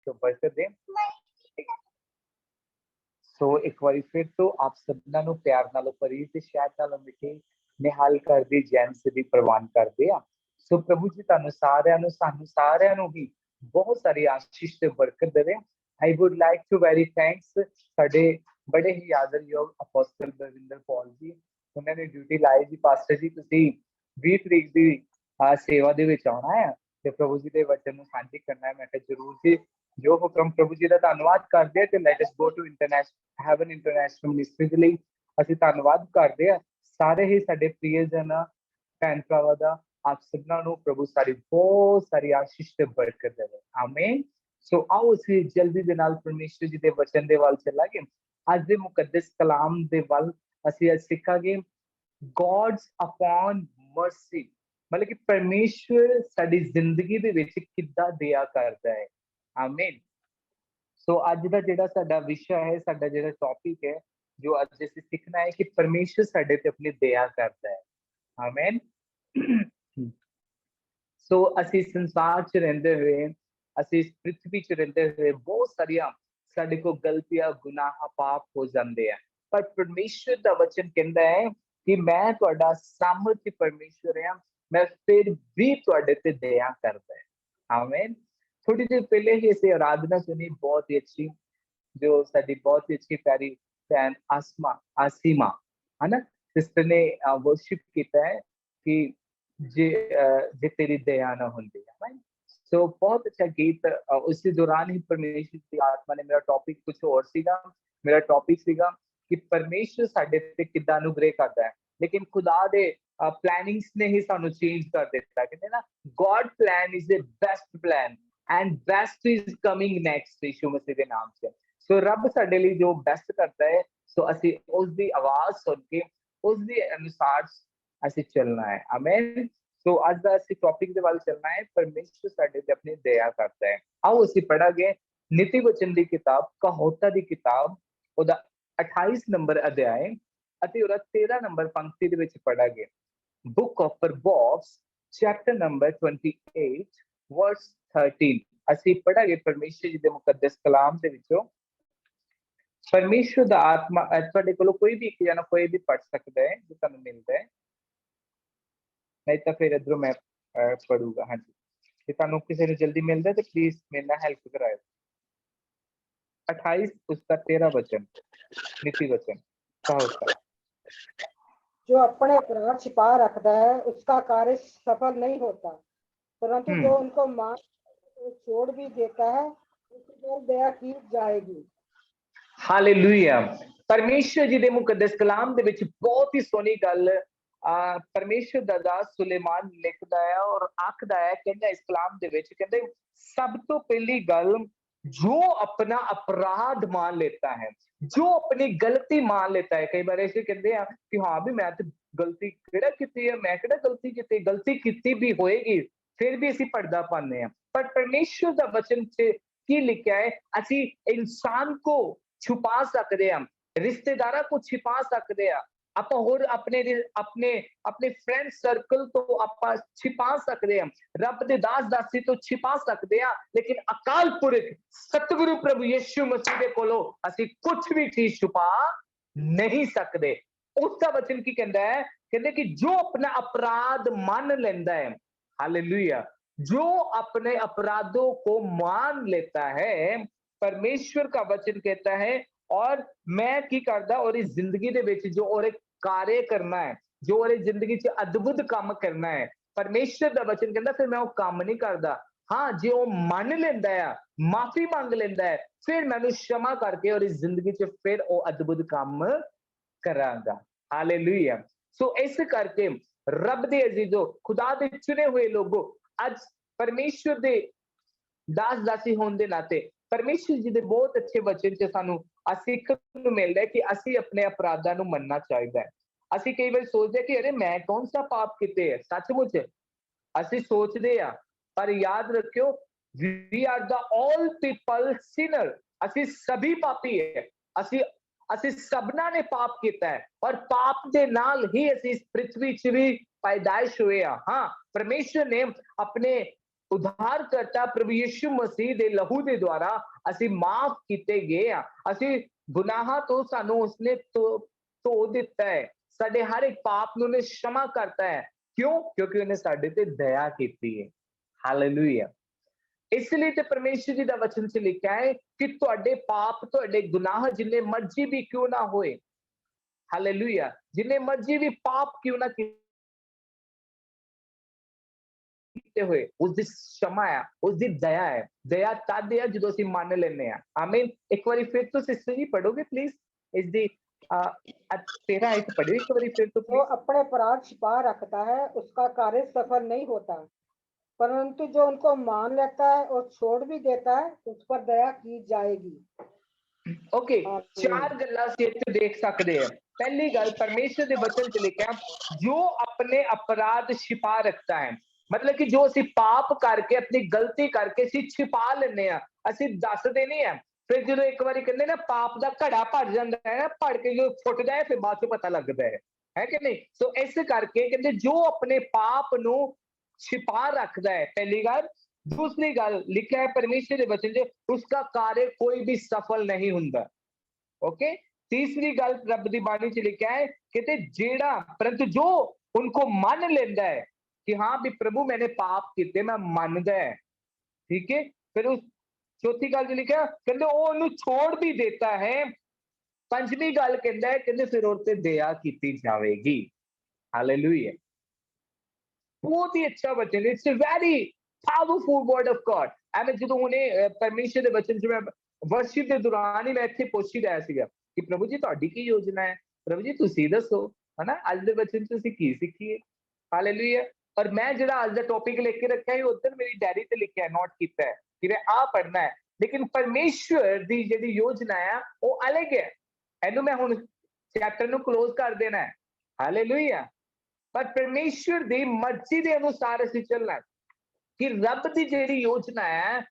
आशीष बरकत दे। सो एक बार फिर तो आप सबना नु प्यार नालों भरी ते शायद नालों मिठी निहाल कर दी जैन दी प्रवान करदे आ। सो प्रभु जी तुहानू सारिਆਂ ਨੂੰ ਸਾਨੂੰ ਸਾਰਿਆਂ ਨੂੰ ਹੀ बहुत सारी आशीष ਤੇ बरकत देवे। I would like to very thanks ਸਾਡੇ बड़े ही आदरयोग ਅਪੋਸਟਲ ਬਲਵਿੰਦਰ ਪੌਲ ਜੀ, ਉਹਨਾਂ ਨੇ ਡਿਊਟੀ ਲਾਈ ਜੀ ਪਾਸਟਰ ਜੀ ਤੁਸੀਂ 20 ਤਰੀਕ ਦੀ ਸੇਵਾ ਦੇ ਵਿੱਚ ਆਉਣਾ ਹੈ ਤੇ ਪ੍ਰਭੂ ਜੀ ਦੇ ਵਚਨ ਨੂੰ ਸਾਂਝੀ ਕਰਨਾ ਹੈ। ਮੈਂ ਕਿਹਾ ਜਰੂਰ ਜੀ, ਜੋ ਹੁਕਮ ਪ੍ਰਭੂ ਜੀ ਦਾ ਧੰਨਵਾਦ ਕਰਦੇ ਤੇ let us go to international heaven international ministry ਦੇ ਲਈ ਅਸੀਂ ਧੰਨਵਾਦ ਕਰਦੇ ਆ ਸਾਰੇ ਹੀ ਸਾਡੇ ਪ੍ਰਿਯਜਨ ਭੈਣ ਭਰਾਵਾਂ ਦਾ। ਆਪ ਸਭਨਾਂ ਨੂੰ ਪ੍ਰਭੂ ਸਾਰੀ ਬਹੁਤ ਸਾਰੀ ਆਸ਼ੀਸ਼ ਤੇ ਬਰਕਤ ਦੇਵੇ, ਆਮੀਨ। ਸੋ ਆਓ ਅਸੀਂ ਜਲਦੀ ਦੇ ਨਾਲ ਪਰਮੇਸ਼ਰ ਜੀ ਦੇ ਵਚਨ ਦੇ ਵੱਲ ਚੱਲਾਂਗੇ। ਅੱਜ ਦੇ ਮੁਕੱਦਸ ਕਲਾਮ ਦੇ ਵੱਲ ਅਸੀਂ ਅੱਜ ਸਿੱਖਾਂਗੇ ਗॉड्स अपॉन ਮਰਸੀ, मतलब कि परमेश्वर साडी जिंदगी दे विच किद्दां दया करदा है, आमीन। सो अज दा जिहड़ा साडा विषय है, साडा जिहड़ा टॉपिक है जो अज असीं सीखना है कि परमेश्वर साडे ते अपनी दया करदा है, आमीन। सो असीं संसार च रहिंदे हुए, असीं इस पृथ्वी च रहिंदे हुए बहुत सारियां साडे को गलतियां गुनाह पाप हो जांदे हैं, पर परमेश्वर दा वचन कहंदा है कि मैं तुहाडा सामर्थी परमेश्वर हां, मैं फिर भी तुहाडे ते दया करदा है, आमीन। थोड़ी देर पहले ही ऐसी आराधना सुनी बहुत ही अच्छी, जो साडी बहुत ही अच्छी प्यारी बहन आसीमा है ना, सिस्टर ने वर्शिप किया है कि जे तेरी दया ना होंदी, आमीन। सो बहुत अच्छा गीत। उसी दौरान ही परमेश्वर की आत्मा ने मेरा टॉपिक कुछ और सीगा, मेरा टॉपिक सीगा कि परमेश्वर साडे ते किद्दां अनुग्रह करदा है, लेकिन खुदा दे प्लानिंग्स ने ही सानू चेंज कर दिता। कहते ना God plan is the best plan and best is coming next, Yeshu Masih के नाम से। सो रब साडे लिए जो बेस्ट करता है, सो असी उसकी आवाज सुन के उसके अनुसार असी चलना है, आमीन। सो आज का असी टॉपिक के वाल चलना है, परमेश्वर साडे ते अपनी दया करता है। आओ असी पढ़ांगे नीति वचन की किताब कहोता की किताब ओदा 28 नंबर अध्याय ਅਤੇ ਉਹਦਾ 13 ਨੰਬਰ ਪੰਕਤੀ ਦੇ ਵਿੱਚ ਪੜਾਂਗੇ। Book of Proverbs chapter number 28 verse 13 ਅਸੀਂ ਪੜਾਂਗੇ परमेश्वर जी ਦੇ मुकद्दस कलाम ਦੇ ਵਿੱਚੋਂ। परमेश्वर ਦਾ आत्मा ਤੁਹਾਡੇ ਕੋਲੋਂ ਕੋਈ ਵੀ ਇੱਕ ਜਣਾ ਕੋਈ ਵੀ ਪੜ ਸਕਦਾ ਹੈ ਜੋ ਤੁਹਾਨੂੰ ਮਿਲਦਾ ਹੈ, ਨਹੀਂ ਤਾਂ ਫਿਰ ਇਧਰੋਂ ਮੈਂ ਪੜੂਗਾ। ਹਾਂਜੀ, ਜੇ ਤੁਹਾਨੂੰ ਕਿਸੇ ਨੂੰ ਜਲਦੀ ਮਿਲਦਾ ਤੇ ਪਲੀਜ਼ ਮੇਰੇ ਨਾਲ ਹੈਲਪ ਕਰਾਇਓ। 28 उसका 13 वचन नीति वचन का होता है। जो अपने अपराध छिपा रखता है उसका कार्य सफल नहीं होता, परंतु जो उनको मार छोड़ भी देता है उस पर दया की जाएगी। हालेलुया। परमेश्वर जी दे मुकद्दस कलाम दे विच बहुत ही सोहनी गल परमेश्वर दा दास सुलेमान लिखदा है और आखदा है, कहंदा इस कलाम दे विच कहंदे सब तो पहली गल जो अपना अपराध मान लेता है, जो अपनी गलती मान लेता है। कई बार ऐसे कहते हैं कि हाँ भी मैं तो गलती केड़ा कीती है, मैं केड़ा गलती कीती भी होएगी, फिर भी असी पर्दा पाने हैं। पर परमेश्वर दा वचन से की लिखा है, असी इंसान को छुपा सकते हैं, रिश्तेदारा को छिपा सकते हैं, आप होर अपने अपने अपने फ्रेंड सर्कल तो आप छिपा सकते हैं, रब दे दास दासी तो छिपा सकते हैं, लेकिन अकाल पुरख सतगुरु प्रभु यीशु मसीह दे कोलों असी कुछ भी चीज छुपा नहीं सकते। उसका वचन की कहता है, कहते कि जो अपना अपराध मान लेता है, हालेलुया, जो अपने अपराधों को मान लेता है, परमेश्वर का वचन कहता है और मैं की करदा और इस जिंदगी दे विच जो और एक कार्य करना है, जो और जिंदगी च अद्भुत काम करना है, परमेश्वर दा वचन कहंदा फिर मैं वो काम नहीं करदा। हाँ, जे वो मान लेंदा है, माफी मांग लेंदा है, फिर मैनू क्षमा करके और इस जिंदगी च फिर वो अद्भुत काम करांगा। हालेलुया। सो इस करके रब दे अजीजो, खुदा दे चुने हुए लोगों, आज परमेश्वर दे दास दासी होने दे नाते परमेश्वर जी दे बहुत अच्छे वचन च सानू सीखण नूं मिलदा है कि असी अपने अपराधां नूं मनना चाहिदा है। असी कई बार सोचदे कि अरे मैं कौन सा पाप कीते है, सचमुच असी सोचदे आ, पर याद रखियो we are the all people sinner, असी सभी पापी है, असी सबना ने पाप किया है और पाप दे नाल ही असी इस पृथ्वी च भी पैदाइश हुए। हाँ, परमेश्वर ने अपने उद्धारकर्ता प्रभु यीशु मसीह दे लहू दे द्वारा ਅਸੀਂ माफ ਕੀਤੇ ਗਏ ਆ। ਅਸੀਂ ਗੁਨਾਹਾਂ ਤੋਂ ਸਾਨੂੰ ਉਸਨੇ ਧੋ ਦਿੱਤਾ ਹੈ। ਸਾਡੇ ਹਰ ਇੱਕ ਪਾਪ ਨੂੰ ਉਹਨੇ क्षमा ਕਰਤਾ ਹੈ। ਕਿਉਂ? ਕਿਉਂਕਿ ਉਹਨੇ ਸਾਡੇ ਤੇ ਦਇਆ ਕੀਤੀ ਹੈ। ਹਾਲੇਲੂਇਆ। ਇਸ ਲਈ ਤੇ ਪਰਮੇਸ਼ਰ ਜੀ ਦਾ ਵਚਨ ਚ ਲਿਖਿਆ ਹੈ ਕਿ ਤੁਹਾਡੇ ਪਾਪ, ਤੁਹਾਡੇ ਗੁਨਾਹ ਜਿੰਨੇ ਮਰਜ਼ੀ ਵੀ ਕਿਉਂ ਨਾ ਹੋਏ, ਹਾਲੇਲੂਇਆ, ਜਿੰਨੇ ਮਰਜ਼ੀ ਵੀ ਪਾਪ ਕਿਉਂ ਨਾ ਕੀਤੇ ਹੋਏ, ਉਸਦੀ क्षमा ਹੈ, ਉਸਦੀ ਦਇਆ ਹੈ। ਦਇਆ ਤਦ ਹੈ ਜਦੋਂ ਅਸੀਂ ਮੰਨ ਲੈਂਦੇ ਆ। ਆਮੀਨ। ਇੱਕ ਵਾਰੀ ਫਿਰ ਤੋਂ ਸਿਸਟਰ ਜੀ ਪੜੋਗੇ ਪਲੀਜ਼ ਇਸ ਦੀ 13 ਇੱਕ पढ़िए एक बार फिर तो। जो अपने अपराध छिपा रखता है उसका कार्य सफल नहीं होता, परंतु जो उनको मान लेता है और छोड़ भी देता है उस पर दया की जाएगी। ओके, चार गल्लां ਅਸੀਂ ਇੱਥੇ ਦੇਖ ਸਕਦੇ ਹਾਂ। ਪਹਿਲੀ ਗੱਲ, ਪਰਮੇਸ਼ਰ ਦੇ ਵਚਨ ਚ ਲਿਖਿਆ ਜੋ ਆਪਣੇ ਅਪਰਾਧ ਛਿਪਾ ਰੱਖਦਾ ਹੈ। मतलब कि जो ਅਸੀਂ ਪਾਪ ਕਰਕੇ, ਆਪਣੀ ਗਲਤੀ ਕਰਕੇ ਅਸੀਂ ਛਿਪਾ ਲੈਂਦੇ ਆ, ਅਸੀਂ ਦੱਸਦੇ ਨਹੀਂ ਆ। ਫਿਰ ਜਦੋਂ ਇੱਕ ਵਾਰੀ ਕਹਿੰਦੇ ਨਾ ਪਾਪ ਦਾ ਘੜਾ ਭਰ ਜਾਂਦਾ ਹੈ, ਭੜ ਕੇ ਜਦੋਂ ਫੁੱਟਦਾ ਹੈ ਫਿਰ ਬਾਅਦ ਚ ਪਤਾ ਲੱਗਦਾ ਹੈ ਕਿ ਨਹੀਂ। ਸੋ ਇਸ ਕਰਕੇ ਕਹਿੰਦੇ ਜੋ ਆਪਣੇ ਪਾਪ ਨੂੰ ਛਿਪਾ ਰੱਖਦਾ ਹੈ, ਪਹਿਲੀ ਗੱਲ। दूसरी गल लिखा है परमेश्वर के वचन से उसका कार्य कोई भी सफल नहीं हुंदा। ओके। तीसरी गल रब दी बाणी च लिखा है कि जेड़ा परंतु जो उनको मान लेंदा है कि हाँ भी प्रभु मैंने पाप किए, मैं मानदा है, ठीक है। फिर उस चौथी गल लिखा कहते वो उन्हें छोड़ भी देता है। पंजवीं गल कहता है कहते फिर उस पर दया की जाएगी। हालेलुया। बहुत ही अच्छा वचन, it's a very powerful word of God. And जो उन्हें परमेश्वर के वचन जो मैं वर्शिप के दौरान ही मैं इत्थे पुछ ही रहा सीगा कि प्रभु जी तुहाडी की योजना है, प्रभु जी तुसीं दसो, है ना, अज दे वचन च असीं की सीखीए। हालेलुया। और मैं जिहड़ा अज दा टॉपिक लेके रखा है उधर मेरी डायरी ते लिखिया है, नोट कीता है कि मैं आ पढ़ना है। लेकिन परमेश्वर दी जिहड़ी योजना है वो अलग है। इहनूं मैं हुण चैप्टर नूं क्लोज कर देना है। हालेलुया। पर परमेश्वर दी मर्जी दे अनुसार असीं चलना है कि रब दी जिहड़ी योजना है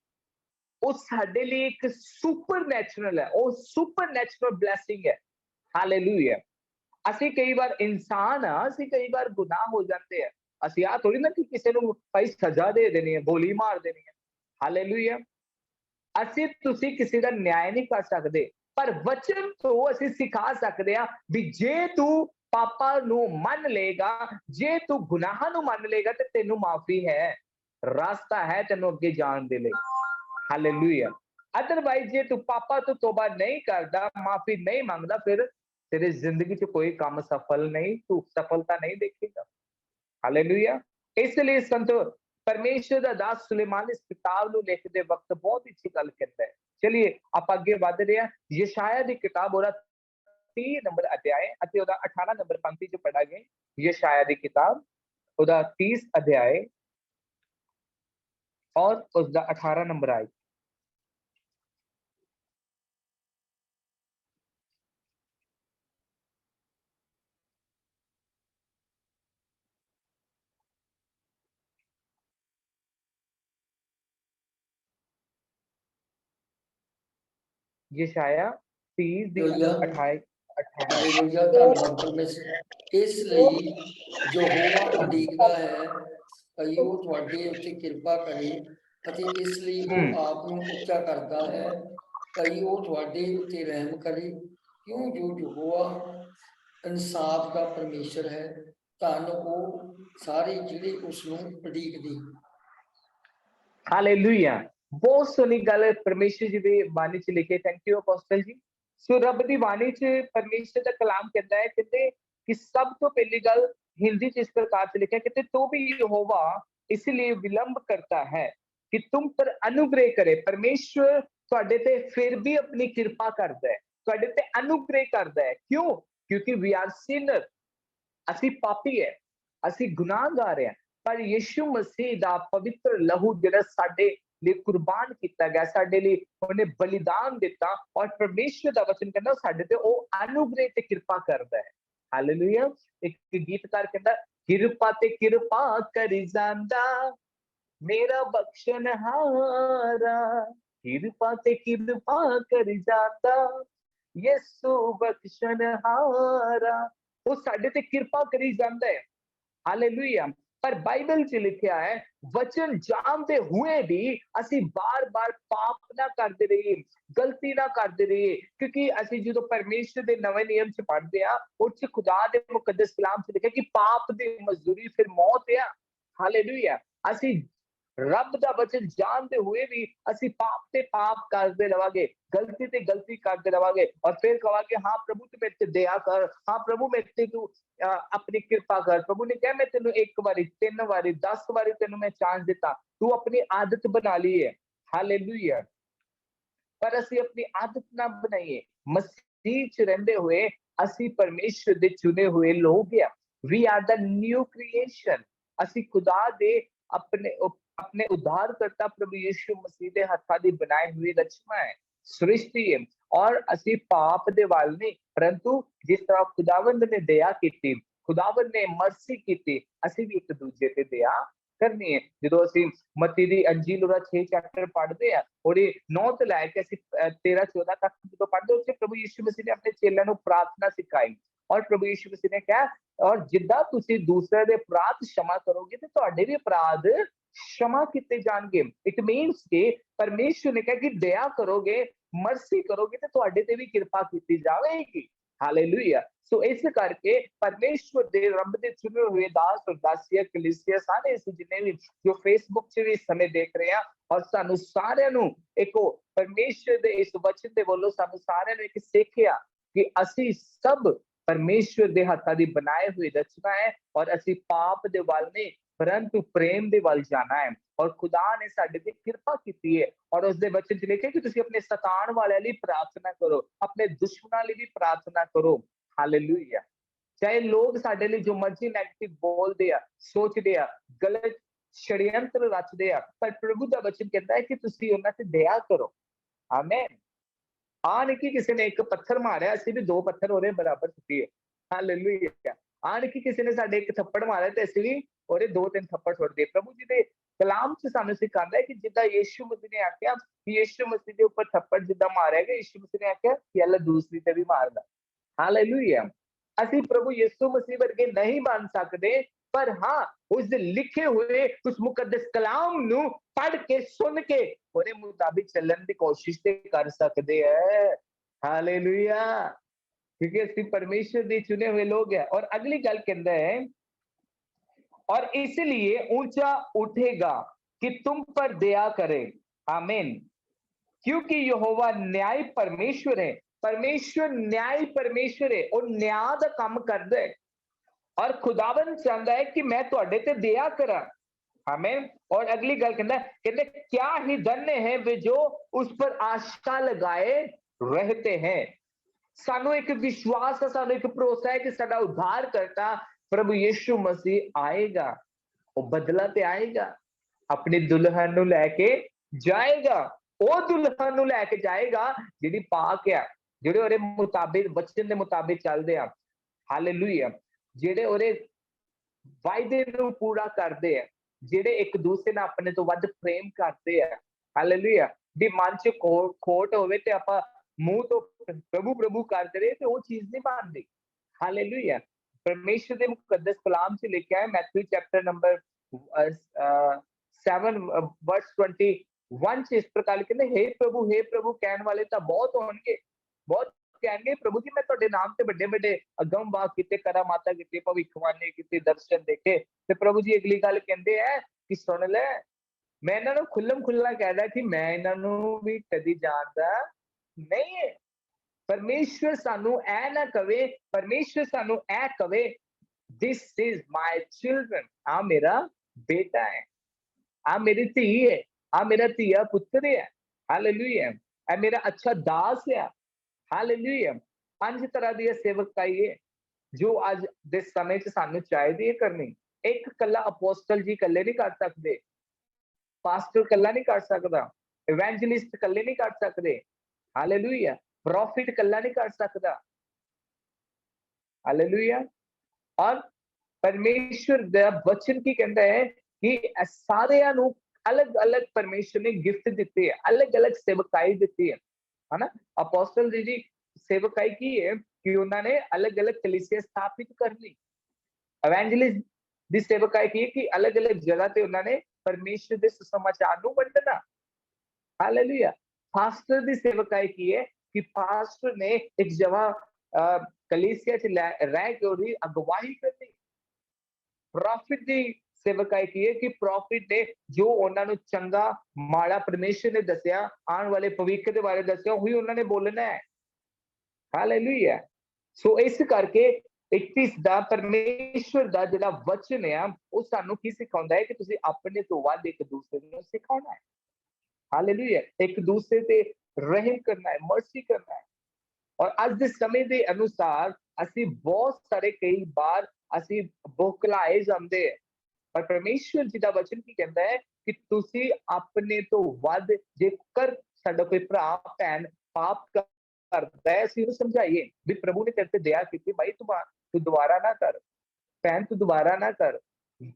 वो साडे लिए एक सुपरनैचुरल है, वो सुपरनैचुरल ब्लैसिंग है। हालेलुया। ਅਸੀਂ ਕਈ ਵਾਰ ਇਨਸਾਨ ਆ, ਅਸੀਂ ਕਈ ਵਾਰ ਗੁਨਾਹ ਹੋ ਜਾਂਦੇ ਆ। ਅਸੀਂ ਆ ਥੋੜੀ ਨਾ ਕਿ ਕਿਸੇ ਨੂੰ ਭਾਈ ਸਜ਼ਾ ਦੇ ਦੇਣੀ ਹੈ, ਗੋਲੀ ਮਾਰ ਦੇਣੀ ਹੈ। ਹਾਲੇਲੂਇਆ। ਅਸੀਂ ਤੁਸੀਂ ਕਿਸੇ ਦਾ ਨਿਆਂ ਨਹੀਂ ਕਰ ਸਕਦੇ, ਪਰ ਵਚਨ ਤੋਂ ਅਸੀਂ ਸਿਖਾ ਸਕਦੇ ਆ ਵੀ ਜੇ ਤੂੰ ਪਾਪਾਂ ਨੂੰ ਮੰਨ ਲੇਗਾ, ਜੇ ਤੂੰ ਗੁਨਾਹਾਂ ਨੂੰ ਮੰਨ ਲੇਗਾ ਤੇ ਤੈਨੂੰ ਮਾਫੀ ਹੈ, ਰਾਸਤਾ ਹੈ ਤੈਨੂੰ ਅੱਗੇ ਜਾਣ ਦੇ ਲਈ। ਹਾਲੇਲੂਇਆ। ਅਦਰਵਾइज ਜੇ ਤੂੰ ਪਾਪਾ ਤੋਂ ਤੋਬਾ ਨਹੀਂ ਕਰਦਾ, ਮਾਫੀ ਨਹੀਂ ਮੰਗਦਾ, ਫਿਰ तेरी जिंदगी च कोई काम सफल नहीं, तू सफलता नहीं देखेगा। हालेलुया। इसलिए संत परमेश्वर का दास सुलेमान इस किताब को लिखते वक्त बहुत अच्छी गल कहता है। चलिए आप आगे बढ़ रहे हैं। यशाया की किताब ओदा 30 नंबर अध्याय अते ओदा 18 नंबर पंक्ति च पढ़ा गया। यशाया की किताब ओदा 30 अध्याय और उसका 18 नंबर आए। यशाया 30 दी 28 ਹਾਲੇਲੂਇਆ। ਧੰਨਵਾਦ ਪਰਮੇਸ਼ਰ। ਇਸ ਲਈ ਯਹੋਵਾ ਉਡੀਕਦਾ ਹੈ ਕਿ ਉਹ ਤੁਹਾਡੇ ਉੱਤੇ ਕਿਰਪਾ ਕਰੇ, ਅਤੇ ਇਸ ਲਈ ਉਹ ਆਪ ਨੂੰ ਉੱਚਾ ਕਰਦਾ ਹੈ ਕਿ ਉਹ ਤੁਹਾਡੇ ਉੱਤੇ ਰਹਿਮ ਕਰੇ, ਕਿਉਂ ਜੋ ਯਹੋਵਾ ਇਨਸਾਫ ਦਾ ਪਰਮੇਸ਼ਰ ਹੈ। ਧੰਨ ਉਹ ਸਾਰੇ ਜਿਹੜੇ ਉਸ ਨੂੰ ਉਡੀਕਦੇ। हालेलुया। बहुत सोहनी गल परमेश्वर जी दी बाणी च लिखे। थैंक यू अपोस्टल जी। सो रब दी बाणी च परमेश्वर दा कलाम कहता है कहते कि सब तो पहली गल हिंदी च इस प्रकार से लिखा कहते तो भी यहोवा इसलिए विलंब करता है कि तुम पर अनुग्रह करे। परमेश्वर तुहाडे ते फिर भी अपनी कृपा करदा है, तुहाडे ते अनुग्रह करदा है। क्यों? क्योंकि वी आर सिनर, ਅਸੀਂ ਪਾਪੀ ਹੈ, ਅਸੀਂ ਗੁਨਾਹਗਾਰ ਹੈ। पर यीशु मसीह दा पवित्र लहू जिहड़ा साडे लिए कुर्बान किया गया, साडे लिए उन्हें बलिदान दिता, और परमेश्वर दा वचन कहंदा साडे ते ओ अनुग्रह ते कृपा करदा है। हालेलुया। एक गीतकार कहंदा कृपा ते कृपा करी जांदा मेरा बख्शनहारा, कृपा ते कृपा करी जांदा यीशु बख्शनहारा। वो साडे ते कृपा करी जांदा है। हालेलुया। पर बाइबल च लिखिया है वचन जानते हुए भी ਅਸੀਂ बार-बार पाप ना करते रहिए, गलती ना करते रहिए, क्योंकि ਅਸੀਂ ਜਦੋਂ परमेश्वर ਦੇ ਨਵੇਂ ਨਿਯਮ ਚ ਪੜ੍ਹਦੇ ਆ ਉਹ ਚ खुदा ਦੇ ਮੁਕੱਦਸ ਕਲਾਮ ਚ ਲਿਖਿਆ ਕਿ ਪਾਪ ਦੀ ਮਜ਼ਦੂਰੀ ਫਿਰ ਮੌਤ ਆ। ਹਾਲੇਲੂਇਆ। ਅਸੀਂ ਰੱਬ ਦਾ ਵਚਨ ਜਾਣਦੇ ਹੋਏ ਵੀ ਅਸੀਂ ਪਾਪ ਤੇ ਪਾਪ ਕਰਦੇ ਰਵਾਂਗੇ, ਗਲਤੀ ਤੇ ਗਲਤੀ ਕਰਦੇ ਰਵਾਂਗੇ ਔਰ ਫਿਰ ਕਹਾਂਗੇ ਹਾਂ ਪ੍ਰਭੂ ਤੂੰ ਮੇਰੇ ਤੇ ਦਇਆ ਕਰ, ਹਾਂ ਪ੍ਰਭੂ ਮੇਰੇ ਤੇ ਤੂੰ अपनी कृपा कर। प्रभु ने कहा मैं तेन एक बारी 3 बारी 10 बारी तेन मैं चांस दिता, तू अपनी आदत बना ली है। हालेलुया। पर ਅਸੀਂ अपनी आदत ना बनाइए, मसीह च रहंदे हुए ਅਸੀਂ परमेश्वर ਦੇ चुने हुए लोग हैं। We are the new creation। ਅਸੀਂ खुदा दे अपने उद्धारकर्ता प्रभु यीशु मसीह ਦੇ ਹੱਥਾਂ ਦੀ बनाई हुई रचना है, सृष्टि है। और ਅਸੀਂ पाप ਦੇ ਵੱਲ ਨਹੀਂ, परंतु जिस तरह खुदावंद ने दया की, खुदावंद ने मर्सी की, ਅਸੀਂ ਵੀ ਇੱਕ ਦੂਜੇ ਤੇ ਦया करनी है। ਜਦੋਂ ਅਸੀਂ ਮਤੀ ਦੀ ਅੰਜੀਲ ਉਹਦਾ 6 ਚੈਪਟਰ ਪੜ੍ਹਦੇ ਆ ਔਰ 9 ਤੋਂ ਲੈ ਕੇ ਅਸੀਂ 13-14 ਤੱਕ ਜਦੋਂ ਪੜ੍ਹਦੇ ਉੱਥੇ ਪ੍ਰਭੂ ਯੀਸ਼ੂ ਮਸੀਹ ਨੇ ਆਪਣੇ ਚੇਲਿਆਂ ਨੂੰ ਪ੍ਰਾਰਥਨਾ ਸਿਖਾਈ ਔਰ ਪ੍ਰਭੂ ਯੀਸ਼ੂ ਮਸੀਹ ਨੇ ਕਿਹਾ ਔਰ ਜਿੱਦਾਂ ਤੁਸੀਂ ਦੂਸਰੇ ਦੇ ਅਪਰਾਧ क्षमा ਕਰੋਗੇ ਤੇ ਤੁਹਾਡੇ ਵੀ ਅਪਰਾਧ क्षमा ਕੀਤੇ ਜਾਣਗੇ। ਇਟ ਮੀਨਸ ਕਿ ਪਰਮੇਸ਼ਵਰ ਨੇ ਕਿਹਾ ਕਿ ਦਇਆ ਕਰੋਗੇ, ਮਰਸੀ ਕਰੋਗੇ ਤੇ ਤੁਹਾਡੇ ਤੇ ਵੀ ਕਿਰਪਾ ਕੀਤੀ ਜਾਵੇਗੀ। ਹਾਲੇਲੂਇਆ। ਸੋ ਇਸ ਕਰਕੇ ਪਰਮੇਸ਼ਵਰ ਦੇ ਰੱਬ ਦੇ ਚੁਣੇ ਹੋਏ ਦਾਸ ਔਰ ਦਾਸੀਆਂ ਕਲੀਸਿਆ ਸਾਰੇ ਅਸੀਂ ਜਿੰਨੇ ਵੀ ਜੋ ਫੇਸਬੁੱਕ 'ਚ ਵੀ ਇਸ ਸਮੇਂ ਦੇਖ ਰਹੇ ਆ ਔਰ ਸਾਨੂੰ ਸਾਰਿਆਂ ਨੂੰ ਇੱਕੋ ਪਰਮੇਸ਼ਵਰ ਦੇ ਇਸ ਵਚਨ ਦੇ ਵੱਲੋਂ ਸਾਨੂੰ ਸਾਰਿਆਂ ਨੂੰ ਇੱਕ ਸਿੱਖਿਆ ਕਿ ਅਸੀਂ ਸਭ परमेश्वर दे हत्था दी बनाए हुए रचना है और ਅਸੀਂ पाप दे वाल नहीं परंतु प्रेम दे वाल जाना है। और खुदा ने साडे ते कृपा कीती है और उस दे वचन च लिखिਆ कि ਤੁਸੀਂ अपने सतान वाले ਲਈ प्रार्थना करो, अपने दुश्मनां ਲਈ भी प्रार्थना करो। हालेलुया। चाहे लोग साडे ਲਈ जो मर्जी नेगेटिव बोलदे आ, सोचदे आ, गलत षड्यंत्र रचदे आ, पर प्रभु दा वचन कहता है कि ਤੁਸੀਂ ਉਹਨਾਂ ਤੇ दया करो। आमीन। आन की किसी ने एक पत्थर मारा, ਅਸੀਂ भी 2 पत्थर ਉਹਦੇ ਬਰਾਬਰ ਸੁੱਟੀਏ। ਹਾਲੇਲੂਇਆ। ਆਨ की किसी ने ਸਾਡੇ ਇੱਕ ਥੱਪੜ ਮਾਰਿਆ ਤੇ ਅਸੀਂ ਵੀ ਉਹਦੇ 2-3 ਥੱਪੜ ਸੁੱਟ ਦਈਏ। ਪ੍ਰਭੂ ਜੀ ਦੇ ਕਲਾਮ 'ਚ ਸਾਨੂੰ ਸਿਖਾਉਂਦਾ ਹੈ ਕਿ ਜਿੱਦਾਂ ਯੀਸ਼ੂ ਮਸੀਹ ਨੇ ਆਖਿਆ ਕਿ ਯੀਸ਼ੂ ਮਸੀਹ ਦੇ ਉੱਪਰ ਥੱਪੜ ਜਿੱਦਾਂ ਮਾਰਿਆ ਗਿਆ, ਯੀਸ਼ੂ ਮਸੀਹ ਨੇ ਆਖਿਆ ਕਿ ਅੱਲਾ ਦੂਸਰੀ ਤੇ ਵੀ ਮਾਰਦਾ। ਹਾਲੇਲੂਇਆ। ਅਸੀਂ ਪ੍ਰਭੂ ਯੀਸ਼ੂ ਮਸੀਹ ਵਰਗੇ ਨਹੀਂ ਬਣ ਸਕਦੇ पर हाँ उस लिखे हुए उस मुकद्दस कलाम नू पढ़ के सुन के ਉਹਦੇ ਮੁਤਾबिक ਚੱਲਣ ਦੀ ਕੋਸ਼ਿਸ਼ ਤੇ ਕਰ ਸਕਦੇ ਹੈ। हालेलुया। क्योंकि ਅਸੀਂ परमेश्वर ਦੇ चुने हुए लोग हैं। और अगली गल कहता है और इसलिए ऊंचा उठेगा कि तुम पर दया करे। आमीन। क्योंकि यहोवा न्याय परमेश्वर है। परमेश्वर न्याय परमेश्वर है, ਉਹ ਨਿਆਂ ਦਾ ਕੰਮ ਕਰਦਾ है और खुदावन चाहता है कि मैं ਤੁਹਾਡੇ ਤੇ दया करा। आमीन। और अगली गल कहते क्या ही धन्य है वे जो उस पर आशा लगाए रहते हैं। सानू एक विश्वास है, सानू एक भरोसा है कि साडा उद्धार करता प्रभु यीशु मसीह आएगा, वो बदला ते आएगा, अपनी दुल्हन नू लेके जाएगा। वो दुल्हन नू लेके जाएगा जिहड़ी पाक है, जिहड़े ਉਹਦੇ मुताबिक वचन दे मुताबिक चलदे आ। हालेलुया। ਜਿਹੜੇ ਉਹਦੇ ਵਾਅਦੇ ਨੂੰ ਪੂਰਾ ਕਰਦੇ ਆ, ਜਿਹੜੇ ਇੱਕ ਦੂਸਰੇ ਨਾਲ ਆਪਣੇ ਤੋਂ ਵੱਧ ਪ੍ਰੇਮ ਕਰਦੇ ਆ। ਹਾਲੇਲੂਇਆ। ਦੀ ਮਨ 'ਚ ਖੋਟ ਹੋਵੇ ਤੇ ਆਪਾਂ ਮੂੰਹ ਤੋਂ ਪ੍ਰਭੂ ਪ੍ਰਭੂ ਕਰਦੇ ਰਹੇ ਤੇ ਉਹ ਚੀਜ਼ ਨਹੀਂ ਬਣਦੀ। ਹਾਲੇਲੂਇਆ। परमेश्वर ਦੇ ਮੁਕੱਦਸ ਕਲਾਮ 'ਚ ਲਿਖਿਆ ਹੈ ਮੈਥਿਊ ਚੈਪਟਰ ਨੰਬਰ 7 वर्स 21 'ਚ ਇਸ ਪ੍ਰਕਾਰ ਕਹਿੰਦੇ हे प्रभु ਕਹਿਣ ਵਾਲੇ ਤਾਂ ਬਹੁਤ ਹੋਣਗੇ, ਬਹੁਤ ਕਹਿਣਗੇ प्रभु जी मैं ਤੁਹਾਡੇ ਨਾਮ ਤੇ ਵੱਡੇ ਵੱਡੇ ਅਗਮ ਬਾਤ ਕੀਤੇ, ਕਰਾਮਾਤਾਂ ਕੀਤੇ, ਭਵਿੱਖਬਾਣੀ ਕੀਤੀ, ਦਰਸ਼ਨ ਦੇਖੇ। ਤੇ ਪ੍ਰਭੂ ਜੀ ਅਗਲੀ ਗੱਲ ਕਹਿੰਦੇ ਆ ਕਿ ਸੁਣ ਲੈ, ਮੈਂ ਇਹਨਾਂ ਨੂੰ ਖੁੱਲਮ ਖੁੱਲਾ ਕਹਿਦਾ ਕਿ ਮੈਂ ਇਹਨਾਂ ਨੂੰ ਵੀ ਕਦੀ ਜਾਣਦਾ ਨਹੀਂ ਹੈ। ਪਰਮੇਸ਼ਵਰ ਸਾਨੂੰ ਐ ਨਾ ਕਵੇ, ਪਰਮੇਸ਼ਵਰ ਸਾਨੂੰ ਐ ਕਵੇ this is my children। ਆ ਮੇਰਾ ਬੇਟਾ ਹੈ, ਆ ਮੇਰੀ ਧੀ ਹੈ, ਆ ਮੇਰਾ ਧੀਆ ਪੁੱਤਰ ਹੈ। ਹਾਲੇਲੂਇਆ। ਇਹ ਮੇਰਾ ਅੱਛਾ ਦਾਸ ਹੈ। हालेलुया। 5 तरह दी सेवकाई है जो आज दे समय च सानू चाहिदी है करनी। एक कल्ला अपोस्टल जी कल्ले नहीं कर सकते, पास्टर कल्ला नहीं कर सकता, इवेंजलिस्ट कल्ले नहीं कर सकते। हालेलुया। प्रॉफिट कल्ला नहीं कर सकता। हालेलुया। और परमेश्वर दा वचन की कहता है कि सारियां नू अलग अलग परमेश्वर ने गिफ्ट दिते है, अलग अलग सेवकाई दिती है ना। अपोस्टल जी सेवकाई की है कि उन्होंने अलग अलग कलीसिया स्थापित कर ली। एवेंजलिस्ट ਦੀ ਸੇਵਕਾਈ ਕੀ ਹੈ ਕਿ ਅਲੱਗ-ਅਲੱਗ ਜਗ੍ਹਾ ਤੇ ਉਹਨਾਂ ਨੇ ਪਰਮੇਸ਼ਰ ਦੇ ਸੁਸਮਾਚਾਰ ਨੂੰ ਵੰਡਣਾ। ਹਾਲੇਲੂਇਆ। ਪਾਸਟਰ ਦੀ ਸੇਵਕਾਈ ਕੀ ਹੈ ਕਿ ਪਾਸਟਰ ਨੇ ਇੱਕ ਜਗ੍ਹਾ ਕਲੀਸਿया ਚ ਰਹਿ ਕੇ ਉਹਦੀ ਅਗਵਾਈ ਕਰਨੀ। ਪ੍ਰੋਫਿਟ ਦੀ ਸੇਵਕਾਈ ਕੀ ਹੈ ਕਿ ਪ੍ਰੋਫਿਟ ਨੇ ਜੋ ਉਹਨਾਂ ਨੂੰ ਚੰਗਾ ਮਾੜਾ ਪਰਮੇਸ਼ਰ ਨੇ ਦੱਸਿਆ, ਆਉਣ ਵਾਲੇ ਭਵਿੱਖ ਦੇ ਬਾਰੇ ਦੱਸਿਆ, ਉਹੀ ਉਹਨਾਂ ਨੇ ਬੋਲਣਾ ਹੈ। ਹਾਲੇਲੂਇਆ। ਸੋ ਇਸ ਕਰਕੇ ਇਸ ਦਾ ਪਰਮੇਸ਼ਰ ਦਾ ਜਿਹੜਾ ਵਚਨ ਆ ਉਹ ਸਾਨੂੰ ਕੀ ਸਿਖਾਉਂਦਾ ਹੈ ਕਿ ਤੁਸੀਂ ਆਪਣੇ ਤੋਂ ਵੱਧ ਇੱਕ ਦੂਸਰੇ ਨੂੰ ਸਿਖਾਉਣਾ ਹੈ। ਹਾਲੇਲੂਇਆ। ਇੱਕ ਦੂਸਰੇ ਤੇ ਰਹਿਮ ਕਰਨਾ ਹੈ, ਮਰਸੀ ਕਰਨਾ ਹੈ। ਔਰ ਅੱਜ ਦੇ ਸਮੇਂ ਦੇ ਅਨੁਸਾਰ ਅਸੀਂ ਬਹੁਤ ਸਾਰੇ ਕਈ ਵਾਰ ਅਸੀਂ ਬੋਖਲਾਏ ਜਾਂਦੇ ਹੈ, ਪਰ ਪਰਮੇਸ਼ਰ ਜੀ ਦਾ ਵਚਨ ਕੀ ਕਹਿੰਦਾ ਹੈ ਕਿ ਤੁਸੀਂ ਆਪਣੇ ਤੋਂ ਵੱਧ, ਜੇਕਰ ਸਾਡਾ ਕੋਈ ਭਰਾ ਭੈਣ ਪਾਪ ਕਰਦਾ ਹੈ ਅਸੀਂ ਉਹਨੂੰ ਸਮਝਾਈਏ ਵੀ ਪ੍ਰਭੂ ਨੇ ਤੇਰੇ ਤੇ ਦਇਆ ਕੀਤੀ, ਭਾਈ ਤੂੰ ਦੁਬਾਰਾ ਨਾ ਕਰ, ਭੈਣ ਤੂੰ ਦੁਬਾਰਾ ਨਾ ਕਰ।